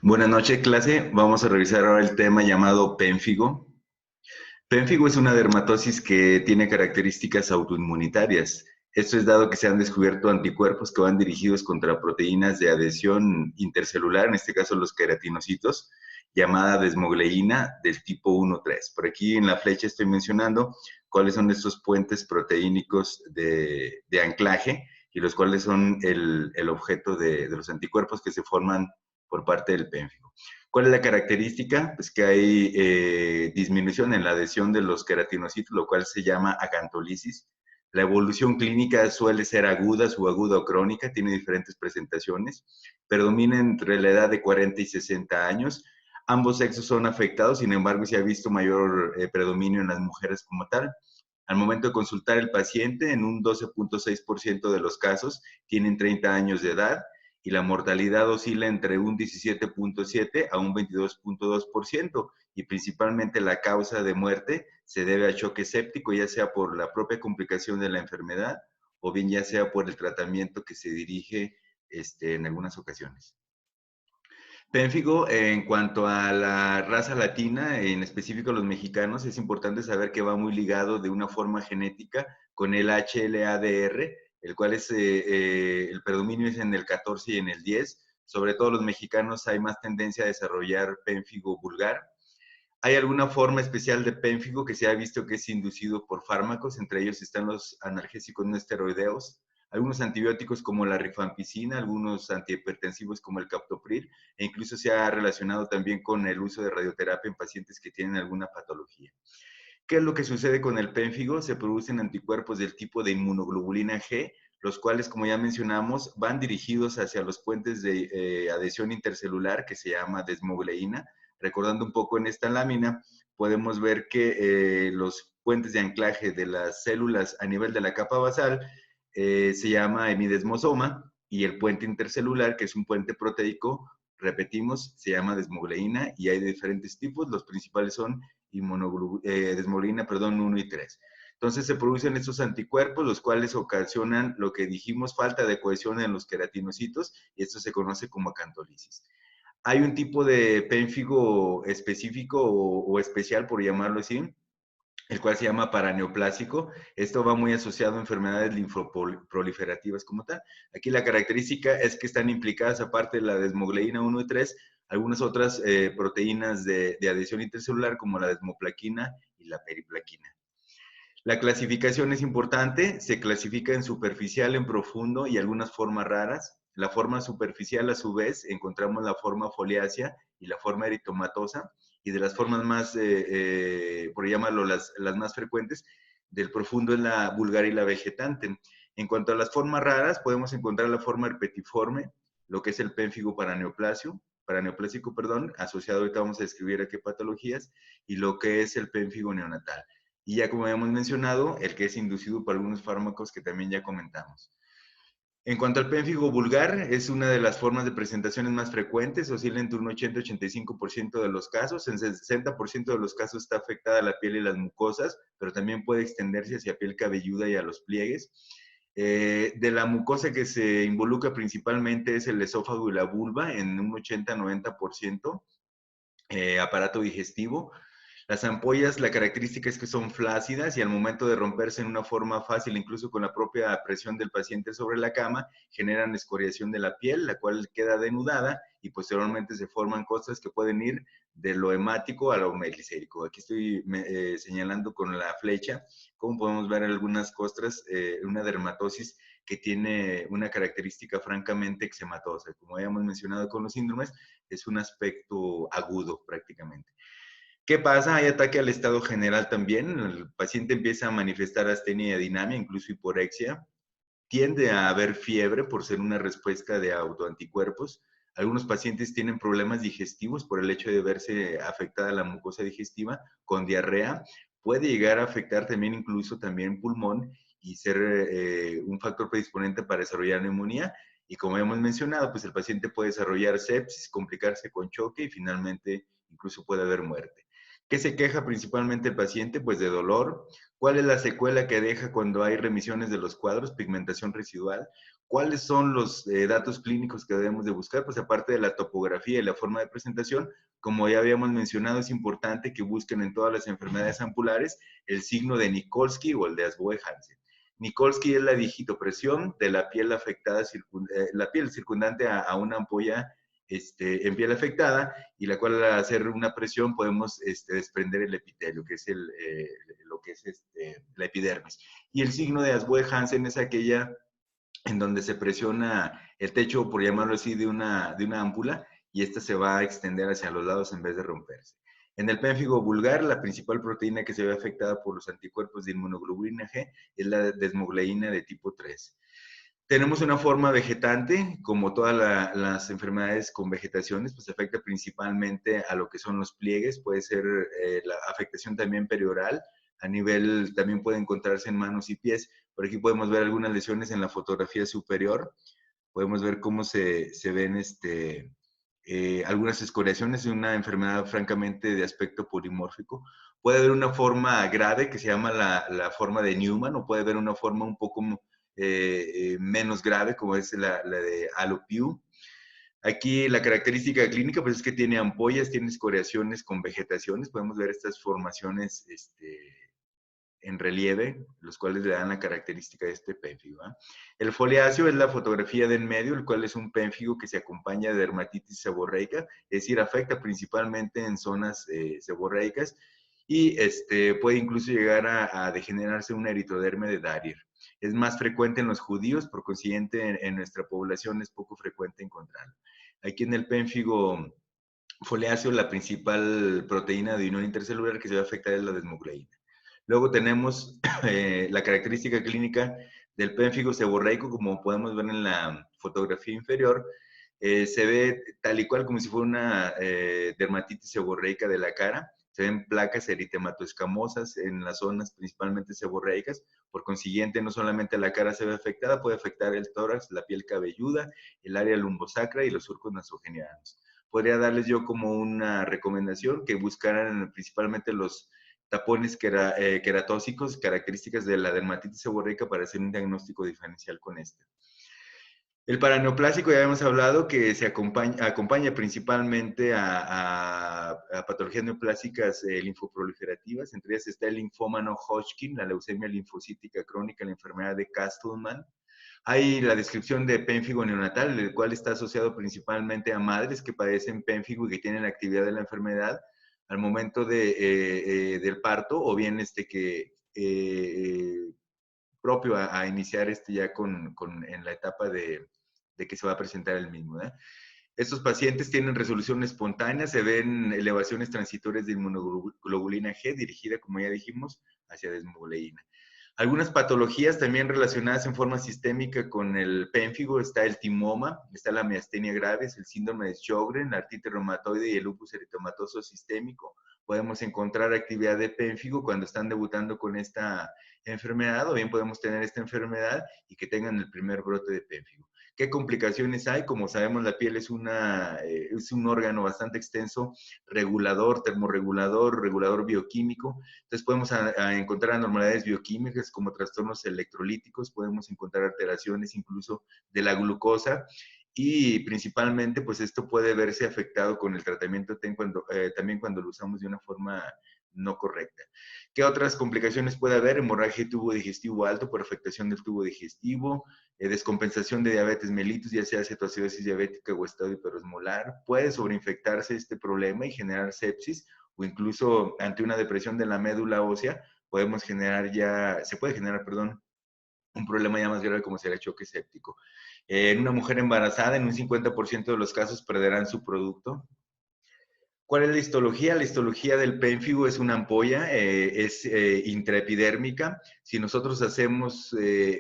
Buenas noches, clase. Vamos a revisar ahora el tema llamado pénfigo. Pénfigo es una dermatosis que tiene características autoinmunitarias. Esto es dado que se han descubierto anticuerpos que van dirigidos contra proteínas de adhesión intercelular, en este caso los queratinocitos, llamada desmogleína del tipo 1-3. Por aquí en la flecha estoy mencionando cuáles son estos puentes proteínicos de anclaje y los cuales son el objeto de los anticuerpos que se forman por parte del pénfigo. ¿Cuál es la característica? Pues que hay disminución en la adhesión de los queratinocitos, lo cual se llama acantolisis. La evolución clínica suele ser aguda, subaguda o crónica, tiene diferentes presentaciones, predomina entre la edad de 40 y 60 años. Ambos sexos son afectados, sin embargo, se ha visto mayor predominio en las mujeres como tal. Al momento de consultar el paciente, en un 12.6% de los casos tienen 30 años de edad y la mortalidad oscila entre un 17.7 a un 22.2%, y principalmente la causa de muerte se debe a choque séptico, ya sea por la propia complicación de la enfermedad o bien ya sea por el tratamiento que se dirige en algunas ocasiones. Pénfigo, en cuanto a la raza latina, en específico los mexicanos, es importante saber que va muy ligado de una forma genética con el HLA-DR, el cual es, el predominio es en el 14 y en el 10. Sobre todo los mexicanos hay más tendencia a desarrollar pénfigo vulgar. Hay alguna forma especial de pénfigo que se ha visto que es inducido por fármacos, entre ellos están los analgésicos no esteroideos, algunos antibióticos como la rifampicina, algunos antihipertensivos como el captopril, e incluso se ha relacionado también con el uso de radioterapia en pacientes que tienen alguna patología. ¿Qué es lo que sucede con el pénfigo? Se producen anticuerpos del tipo de inmunoglobulina G, los cuales, como ya mencionamos, van dirigidos hacia los puentes de adhesión intercelular, que se llama desmogleína. Recordando un poco en esta lámina, podemos ver que los puentes de anclaje de las células a nivel de la capa basal se llama hemidesmosoma, y el puente intercelular, que es un puente proteico, repetimos, se llama desmogleína, y hay de diferentes tipos. Los principales son desmolina, perdón, 1 y 3. Entonces se producen estos anticuerpos, los cuales ocasionan lo que dijimos, falta de cohesión en los queratinocitos, y esto se conoce como acantolisis. Hay un tipo de pénfigo específico o especial, por llamarlo así, el cual se llama paraneoplásico. Esto va muy asociado a enfermedades linfoproliferativas como tal. Aquí la característica es que están implicadas, aparte de la desmogleína 1 y 3, algunas otras proteínas de adhesión intercelular como la desmoplaquina y la periplaquina. La clasificación es importante, se clasifica en superficial, en profundo y algunas formas raras. La forma superficial, a su vez, encontramos la forma foliácea y la forma eritomatosa, y de las formas más, por llamarlo, las más frecuentes, del profundo es la vulgar y la vegetante. En cuanto a las formas raras, podemos encontrar la forma herpetiforme, lo que es el pénfigo paraneoplásico, perdón, asociado, ahorita vamos a describir a qué patologías, y lo que es el pénfigo neonatal. Y ya como habíamos mencionado, el que es inducido por algunos fármacos que también ya comentamos. En cuanto al pénfigo vulgar, es una de las formas de presentaciones más frecuentes, oscila entre un 80-85% de los casos. En 60% de los casos está afectada la piel y las mucosas, pero también puede extenderse hacia piel cabelluda y a los pliegues. De la mucosa que se involucra principalmente es el esófago y la vulva en un 80-90%, aparato digestivo. Las ampollas, la característica es que son flácidas y al momento de romperse en una forma fácil, incluso con la propia presión del paciente sobre la cama, generan escoriación de la piel, la cual queda denudada, y posteriormente se forman costras que pueden ir de lo hemático a lo meglicérico. Aquí estoy señalando con la flecha cómo podemos ver algunas costras, una dermatosis que tiene una característica francamente eczematosa. Como habíamos mencionado con los síndromes, es un aspecto agudo prácticamente. ¿Qué pasa? Hay ataque al estado general también. El paciente empieza a manifestar astenia y adinamia, incluso hiporexia. Tiende a haber fiebre por ser una respuesta de autoanticuerpos. Algunos pacientes tienen problemas digestivos por el hecho de verse afectada la mucosa digestiva con diarrea. Puede llegar a afectar también incluso también pulmón y ser un factor predisponente para desarrollar neumonía. Y como hemos mencionado, pues el paciente puede desarrollar sepsis, complicarse con choque y finalmente incluso puede haber muerte. ¿Qué se queja principalmente el paciente? Pues de dolor. ¿Cuál es la secuela que deja cuando hay remisiones de los cuadros? Pigmentación residual. ¿Cuáles son los datos clínicos que debemos de buscar? Pues aparte de la topografía y la forma de presentación, como ya habíamos mencionado, es importante que busquen en todas las enfermedades ampulares el signo de Nikolsky o el de Asboe-Hansen. Nikolsky es la digitopresión de la piel afectada, la piel circundante a una ampolla en piel afectada, y la cual al hacer una presión podemos desprender el epitelio, que es lo que es la epidermis. Y el signo de Asboe-Hansen es aquella en donde se presiona el techo, por llamarlo así, de una ámpula, y esta se va a extender hacia los lados en vez de romperse. En el pénfigo vulgar, la principal proteína que se ve afectada por los anticuerpos de inmunoglobulina G es la desmogleína de tipo 3. Tenemos una forma vegetante, como todas las enfermedades con vegetaciones, pues afecta principalmente a lo que son los pliegues, puede ser la afectación también perioral, a nivel también puede encontrarse en manos y pies. Por aquí podemos ver algunas lesiones en la fotografía superior, podemos ver cómo se ven algunas escoriaciones de una enfermedad francamente de aspecto polimórfico. Puede haber una forma grave que se llama la forma de Newman, o puede haber una forma un poco menos grave, como es la de Alopewu. Aquí la característica clínica pues, es que tiene ampollas, tiene escoriaciones con vegetaciones. Podemos ver estas formaciones en relieve, los cuales le dan la característica de este pénfigo. El foliáceo es la fotografía de en medio, el cual es un pénfigo que se acompaña de dermatitis seborreica, es decir, afecta principalmente en zonas seborreicas, y puede incluso llegar a degenerarse una eritroderme de Daryer. Es más frecuente en los judíos, por consiguiente en nuestra población es poco frecuente encontrarlo. Aquí en el pénfigo foliáceo, la principal proteína de unión intercelular que se va a afectar es la desmogleína. Luego tenemos la característica clínica del pénfigo seborreico, como podemos ver en la fotografía inferior. Se ve tal y cual como si fuera una dermatitis seborreica de la cara. Se ven placas eritematoescamosas en las zonas principalmente seborreicas. Por consiguiente, no solamente la cara se ve afectada, puede afectar el tórax, la piel cabelluda, el área lumbosacra y los surcos nasogenianos. Podría darles yo como una recomendación que buscaran principalmente los tapones queratóxicos, características de la dermatitis seborreica, para hacer un diagnóstico diferencial con este. El paraneoplásico ya hemos hablado que se acompaña principalmente a patologías neoplásicas linfoproliferativas. Entre ellas está el linfoma no Hodgkin, la leucemia linfocítica crónica, la enfermedad de Castleman. Hay la descripción de pénfigo neonatal, el cual está asociado principalmente a madres que padecen pénfigo y que tienen actividad de la enfermedad al momento del parto, o bien propio a iniciar ya en la etapa de que se va a presentar el mismo. Estos pacientes tienen resolución espontánea, se ven elevaciones transitorias de inmunoglobulina G dirigida, como ya dijimos, hacia desmogleína. Algunas patologías también relacionadas en forma sistémica con el pénfigo: está el timoma, está la miastenia gravis, el síndrome de Sjögren, la artritis reumatoide y el lupus eritematoso sistémico. Podemos encontrar actividad de pénfigo cuando están debutando con esta enfermedad, o bien podemos tener esta enfermedad y que tengan el primer brote de pénfigo. ¿Qué complicaciones hay? Como sabemos, la piel es un órgano bastante extenso, regulador, termorregulador, regulador bioquímico. Entonces podemos encontrar anormalidades bioquímicas como trastornos electrolíticos, podemos encontrar alteraciones incluso de la glucosa, y principalmente pues esto puede verse afectado con el tratamiento también cuando lo usamos de una forma no correcta. ¿Qué otras complicaciones puede haber? Hemorragia de tubo digestivo alto por afectación del tubo digestivo, descompensación de diabetes mellitus, ya sea cetoacidosis diabética o estado hiperosmolar. Puede sobreinfectarse este problema y generar sepsis, o incluso ante una depresión de la médula ósea se puede generar, perdón, un problema ya más grave como será el choque séptico. En una mujer embarazada, en un 50% de los casos perderán su producto. ¿Cuál es la histología? La histología del pénfigo es una ampolla, es intraepidérmica. Si nosotros hacemos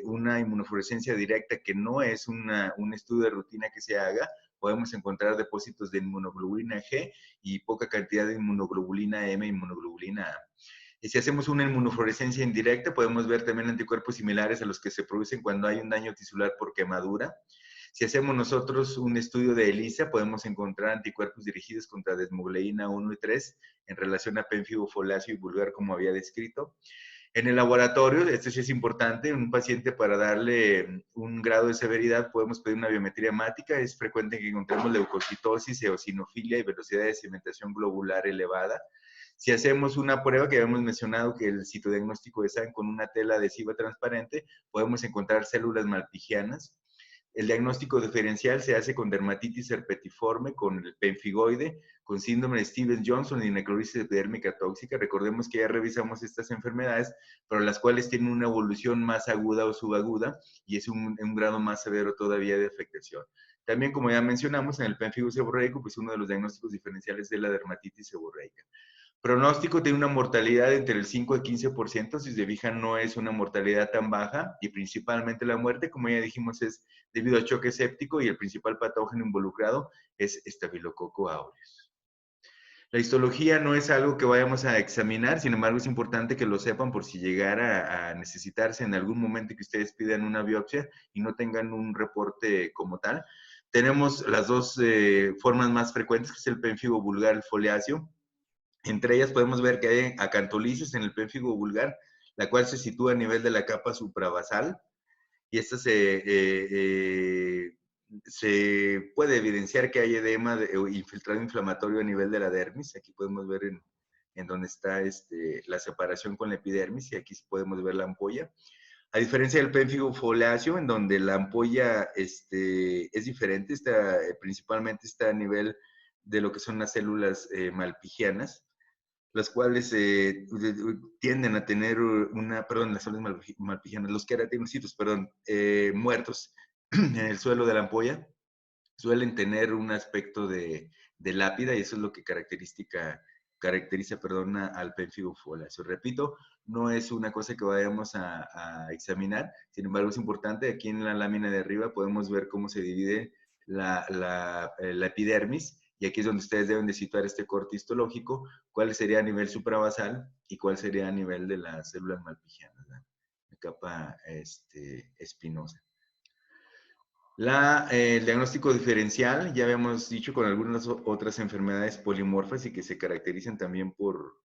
una inmunofluorescencia directa, que no es un estudio de rutina que se haga, podemos encontrar depósitos de inmunoglobulina G y poca cantidad de inmunoglobulina M e inmunoglobulina A. Y si hacemos una inmunofluorescencia indirecta, podemos ver también anticuerpos similares a los que se producen cuando hay un daño tisular por quemadura. Si hacemos nosotros un estudio de ELISA, podemos encontrar anticuerpos dirigidos contra desmogleína 1 y 3 en relación a pénfigo foliáceo y vulgar, como había descrito. En el laboratorio, esto sí es importante, un paciente para darle un grado de severidad podemos pedir una biometría hemática. Es frecuente que encontremos leucocitosis, eosinofilia y velocidad de sedimentación globular elevada. Si hacemos una prueba que habíamos mencionado, que el citodiagnóstico de sangre con una tela adhesiva transparente, podemos encontrar células malpigianas. El diagnóstico diferencial se hace con dermatitis herpetiforme, con el pemfigoide, con síndrome de Stevens-Johnson y necrosis epidérmica tóxica. Recordemos que ya revisamos estas enfermedades, pero las cuales tienen una evolución más aguda o subaguda y es un grado más severo todavía de afectación. También, como ya mencionamos, en el pemfigo seborreico, pues uno de los diagnósticos diferenciales es la dermatitis seborreica. Pronóstico tiene una mortalidad entre el 5 y 15%, si se fijan no es una mortalidad tan baja y principalmente la muerte, como ya dijimos, es debido a choque séptico y el principal patógeno involucrado es Staphylococcus aureus. La histología no es algo que vayamos a examinar, sin embargo es importante que lo sepan por si llegara a necesitarse en algún momento que ustedes pidan una biopsia y no tengan un reporte como tal. Tenemos las dos formas más frecuentes, que es el pemfigo vulgar, el foliáceo. Entre ellas podemos ver que hay acantolisis en el pemfigo vulgar, la cual se sitúa a nivel de la capa suprabasal y esta se puede evidenciar que hay edema o infiltrado inflamatorio a nivel de la dermis. Aquí podemos ver en donde está la separación con la epidermis y aquí podemos ver la ampolla. A diferencia del pemfigo foliáceo, en donde la ampolla es diferente, principalmente está a nivel de lo que son las células malpigianas, las cuales tienden a tener las células malpigianas, los queratinocitos, muertos en el suelo de la ampolla, suelen tener un aspecto de lápida y eso es lo que caracteriza al pemfigo foliáceo. Repito, no es una cosa que vayamos a examinar, sin embargo es importante, aquí en la lámina de arriba podemos ver cómo se divide la epidermis y aquí es donde ustedes deben de situar este corte histológico, cuál sería a nivel suprabasal y cuál sería a nivel de las células malpigianas, la capa espinosa. El diagnóstico diferencial, ya habíamos dicho con algunas otras enfermedades polimorfas y que se caracterizan también por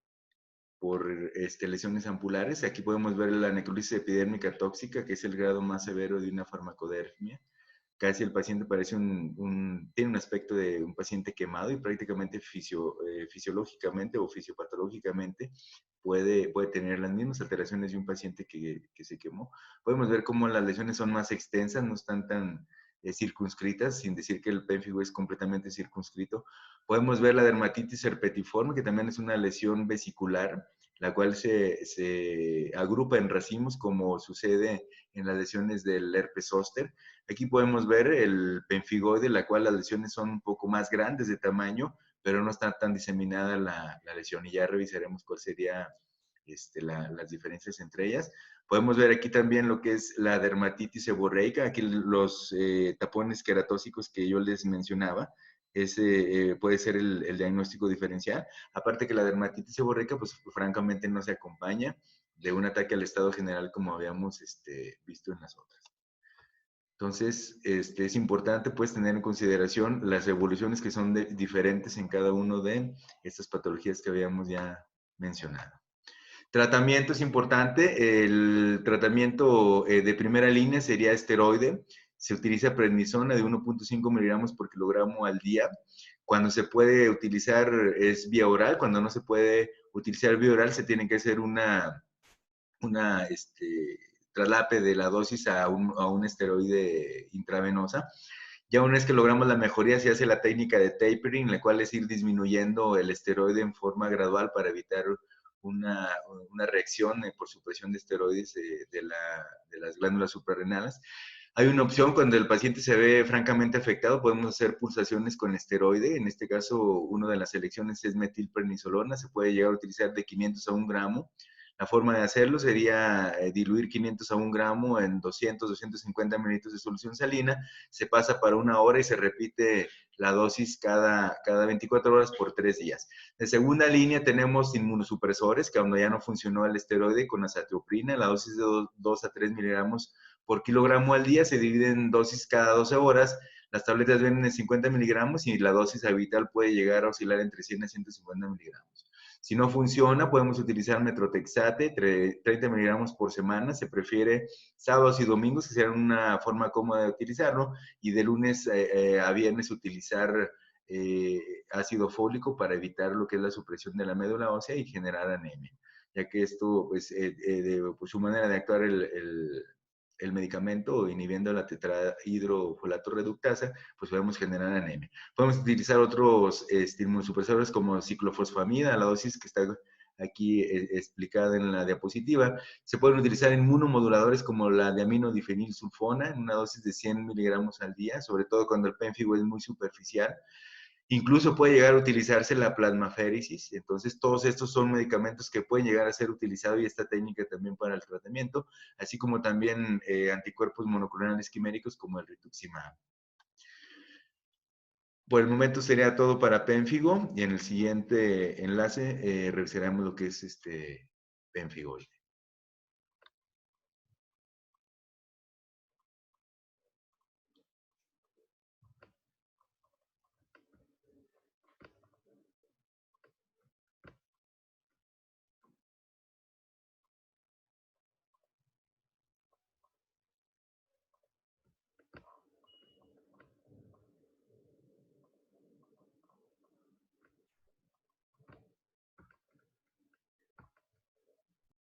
lesiones ampulares. Aquí podemos ver la necrosis epidérmica tóxica, que es el grado más severo de una farmacodermia. Casi el paciente parece tiene un aspecto de un paciente quemado y prácticamente fisiológicamente o fisiopatológicamente puede tener las mismas alteraciones de un paciente que se quemó. Podemos ver cómo las lesiones son más extensas, no están tan circunscritas, sin decir que el pemfigo es completamente circunscrito. Podemos ver la dermatitis herpetiforme, que también es una lesión vesicular, la cual se agrupa en racimos, como sucede en las lesiones del herpes zóster. Aquí podemos ver el pemfigoide, la cual las lesiones son un poco más grandes de tamaño, pero no está tan diseminada la lesión y ya revisaremos cuál sería las diferencias entre ellas. Podemos ver aquí también lo que es la dermatitis seborreica, aquí los tapones queratóxicos que yo les mencionaba, ese puede ser el diagnóstico diferencial. Aparte que la dermatitis seborreica, pues francamente no se acompaña de un ataque al estado general como habíamos visto en las otras. Entonces, es importante pues tener en consideración las evoluciones que son diferentes en cada uno de estas patologías que habíamos ya mencionado. Tratamiento es importante. El tratamiento de primera línea sería esteroide. Se utiliza prednisona de 1.5 miligramos por kilogramo al día. Cuando se puede utilizar es vía oral. Cuando no se puede utilizar vía oral, se tiene que hacer una traslape de la dosis a un esteroide intravenosa. Ya una vez que logramos la mejoría, se hace la técnica de tapering, la cual es ir disminuyendo el esteroide en forma gradual para evitar una reacción por supresión de esteroides de las glándulas suprarrenales. Hay una opción cuando el paciente se ve francamente afectado, podemos hacer pulsaciones con esteroide. En este caso, una de las selecciones es metilprednisolona, se puede llegar a utilizar de 500 a 1 gramo. La forma de hacerlo sería diluir 500 a 1 gramo en 200, 250 mililitros de solución salina, se pasa para 1 hora y se repite la dosis cada 24 horas por 3 días. De segunda línea tenemos inmunosupresores, que cuando ya no funcionó el esteroide con azatioprina, la dosis de 2 a 3 miligramos por kilogramo al día, se divide en dosis cada 12 horas, las tabletas vienen en 50 miligramos y la dosis habitual puede llegar a oscilar entre 100 a 150 miligramos. Si no funciona, podemos utilizar metrotexate, 30 miligramos por semana. Se prefiere sábados y domingos, que sean una forma cómoda de utilizarlo, y de lunes a viernes utilizar ácido fólico para evitar lo que es la supresión de la médula ósea y generar anemia, ya que esto, pues, pues su manera de actuar el medicamento inhibiendo la tetrahidrofolato reductasa, pues podemos generar anemia. Podemos utilizar otros inmunosupresores como ciclofosfamida, la dosis que está aquí explicada en la diapositiva. Se pueden utilizar inmunomoduladores como la de aminodifenilsulfona en una dosis de 100 miligramos al día, sobre todo cuando el pénfigo es muy superficial. Incluso puede llegar a utilizarse la plasmaféresis. Entonces, todos estos son medicamentos que pueden llegar a ser utilizados y esta técnica también para el tratamiento, así como también anticuerpos monoclonales quiméricos como el rituximab. Por el momento sería todo para pénfigo y en el siguiente enlace revisaremos lo que es pénfigo.